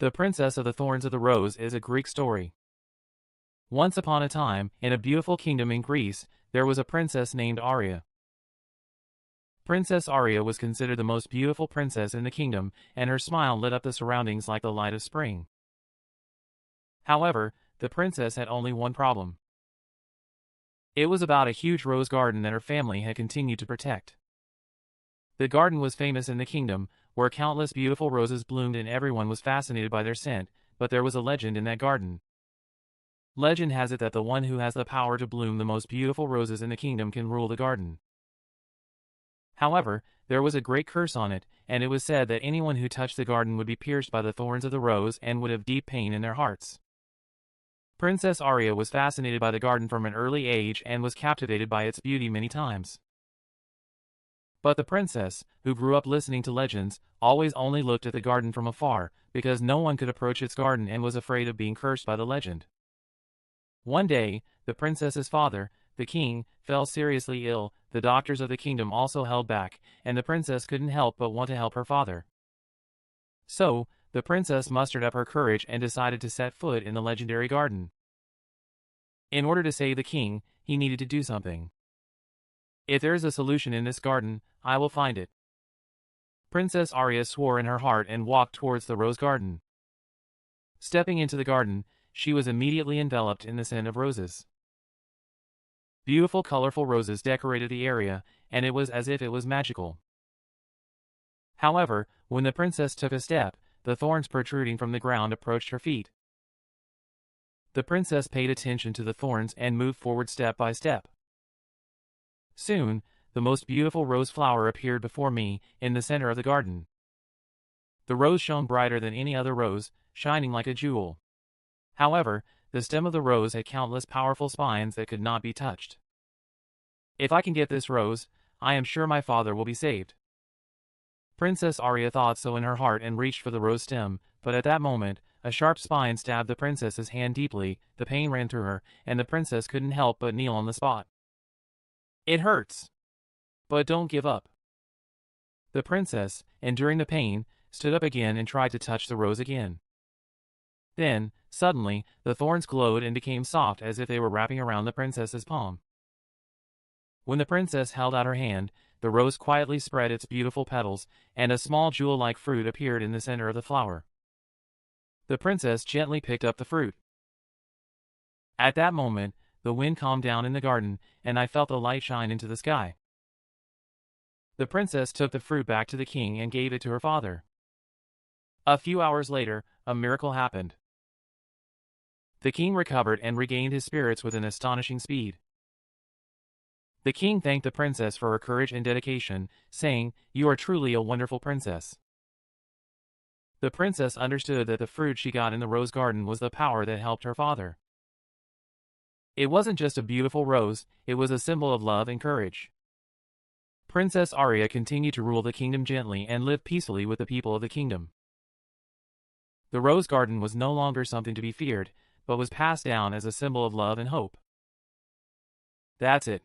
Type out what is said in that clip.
The Princess of the Thorns of the Rose is a Greek story. Once upon a time, in a beautiful kingdom in Greece, there was a princess named Aria. Princess Aria was considered the most beautiful princess in the kingdom, and her smile lit up the surroundings like the light of spring. However, the princess had only one problem. It was about a huge rose garden that her family had continued to protect. The garden was famous in the kingdom, where countless beautiful roses bloomed and everyone was fascinated by their scent, but there was a legend in that garden. Legend has it that the one who has the power to bloom the most beautiful roses in the kingdom can rule the garden. However, there was a great curse on it, and it was said that anyone who touched the garden would be pierced by the thorns of the rose and would have deep pain in their hearts. Princess Aria was fascinated by the garden from an early age and was captivated by its beauty many times. But the princess, who grew up listening to legends, always only looked at the garden from afar, because no one could approach its garden and was afraid of being cursed by the legend. One day, the princess's father, the king, fell seriously ill. The doctors of the kingdom also held back, and the princess couldn't help but want to help her father. So, the princess mustered up her courage and decided to set foot in the legendary garden. In order to save the king, he needed to do something. If there is a solution in this garden, I will find it. Princess Aria swore in her heart and walked towards the rose garden. Stepping into the garden, she was immediately enveloped in the scent of roses. Beautiful colorful roses decorated the area, and it was as if it was magical. However, when the princess took a step, the thorns protruding from the ground approached her feet. The princess paid attention to the thorns and moved forward step by step. Soon, the most beautiful rose flower appeared before me, in the center of the garden. The rose shone brighter than any other rose, shining like a jewel. However, the stem of the rose had countless powerful spines that could not be touched. If I can get this rose, I am sure my father will be saved. Princess Aria thought so in her heart and reached for the rose stem, but at that moment, a sharp spine stabbed the princess's hand deeply. The pain ran through her, and the princess couldn't help but kneel on the spot. It hurts. But don't give up. The princess, enduring the pain, stood up again and tried to touch the rose again. Then, suddenly, the thorns glowed and became soft as if they were wrapping around the princess's palm. When the princess held out her hand, the rose quietly spread its beautiful petals, and a small jewel-like fruit appeared in the center of the flower. The princess gently picked up the fruit. At that moment, the wind calmed down in the garden, and I felt the light shine into the sky. The princess took the fruit back to the king and gave it to her father. A few hours later, a miracle happened. The king recovered and regained his spirits with an astonishing speed. The king thanked the princess for her courage and dedication, saying, "You are truly a wonderful princess." The princess understood that the fruit she got in the rose garden was the power that helped her father. It wasn't just a beautiful rose, it was a symbol of love and courage. Princess Aria continued to rule the kingdom gently and live peacefully with the people of the kingdom. The rose garden was no longer something to be feared, but was passed down as a symbol of love and hope. That's it.